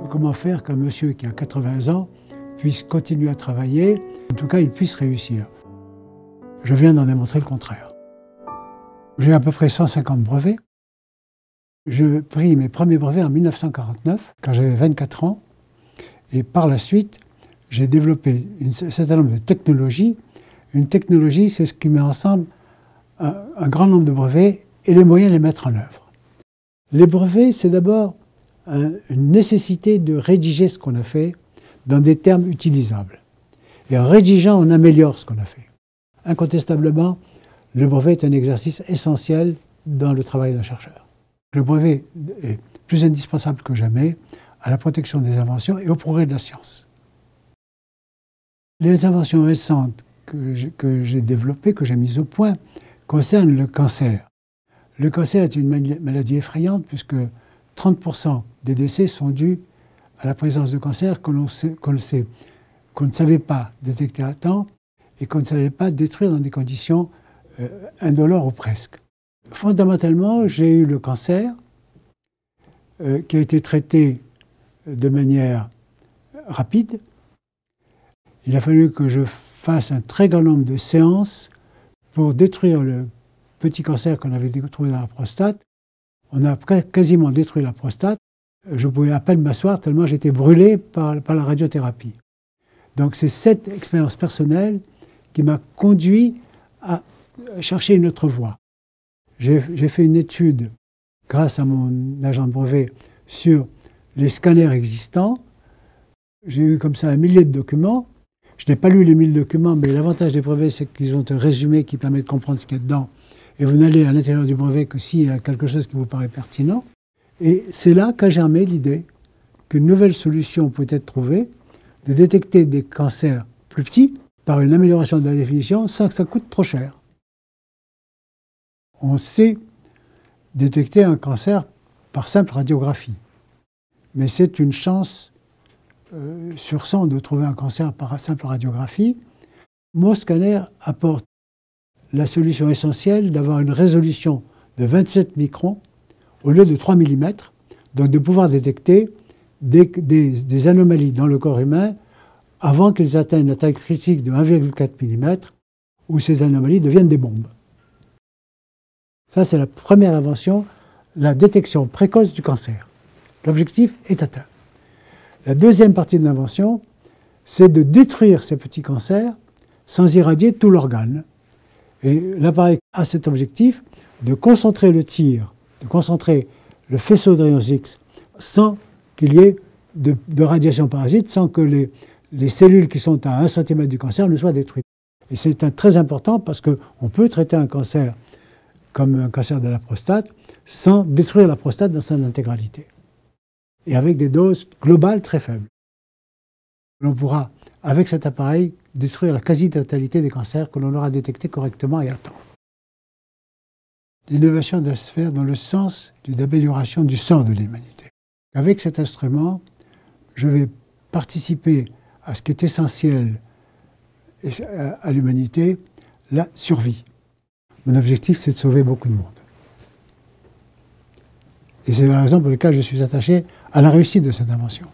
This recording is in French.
Comment faire qu'un monsieur qui a 80 ans puisse continuer à travailler, en tout cas il puisse réussir. Je viens d'en démontrer le contraire. J'ai à peu près 150 brevets. Je pris mes premiers brevets en 1949, quand j'avais 24 ans. Et par la suite, j'ai développé un certain nombre de technologies. Une technologie, c'est ce qui met ensemble un grand nombre de brevets et les moyens de les mettre en œuvre. Les brevets, c'est d'abord une nécessité de rédiger ce qu'on a fait dans des termes utilisables. Et en rédigeant, on améliore ce qu'on a fait. Incontestablement, le brevet est un exercice essentiel dans le travail d'un chercheur. Le brevet est plus indispensable que jamais à la protection des inventions et au progrès de la science. Les inventions récentes que j'ai développées, que j'ai mises au point, concernent le cancer. Le cancer est une maladie effrayante puisque 30% des décès sont dus à la présence de cancer qu'on ne savait pas détecter à temps et qu'on ne savait pas détruire dans des conditions indolores ou presque. Fondamentalement, j'ai eu le cancer qui a été traité de manière rapide. Il a fallu que je fasse un très grand nombre de séances pour détruire le petit cancer qu'on avait trouvé dans la prostate. On a quasiment détruit la prostate. Je pouvais à peine m'asseoir tellement j'étais brûlé par la radiothérapie. Donc c'est cette expérience personnelle qui m'a conduit à chercher une autre voie. J'ai fait une étude, grâce à mon agent de brevet, sur les scanners existants. J'ai eu comme ça 1 millier de documents. Je n'ai pas lu les 1000 documents, mais l'avantage des brevets, c'est qu'ils ont un résumé qui permet de comprendre ce qu'il y a dedans. Et vous n'allez à l'intérieur du brevet que s'il y a quelque chose qui vous paraît pertinent. Et c'est là qu'a germé l'idée qu'une nouvelle solution peut être trouvée de détecter des cancers plus petits par une amélioration de la définition sans que ça coûte trop cher. On sait détecter un cancer par simple radiographie. Mais c'est une chance sur 100 de trouver un cancer par simple radiographie. Mon scanner apporte la solution essentielle d'avoir une résolution de 27 microns au lieu de 3 mm, donc de pouvoir détecter des anomalies dans le corps humain avant qu'elles atteignent la taille critique de 1,4 mm, où ces anomalies deviennent des bombes. Ça, c'est la première invention, la détection précoce du cancer. L'objectif est atteint. La deuxième partie de l'invention, c'est de détruire ces petits cancers sans irradier tout l'organe. Et l'appareil a cet objectif de concentrer le tir, de concentrer le faisceau de rayons X sans qu'il y ait de radiation parasite, sans que les cellules qui sont à 1 cm du cancer ne soient détruites. Et c'est très important parce qu'on peut traiter un cancer comme un cancer de la prostate sans détruire la prostate dans son intégralité. Et avec des doses globales très faibles. On pourra, avec cet appareil, détruire la quasi-totalité des cancers que l'on aura détectés correctement et à temps. L'innovation doit se faire dans le sens d'une amélioration du sort de l'humanité. Avec cet instrument, je vais participer à ce qui est essentiel à l'humanité, la survie. Mon objectif, c'est de sauver beaucoup de monde. Et c'est la raison pour laquelle je suis attaché à la réussite de cette invention.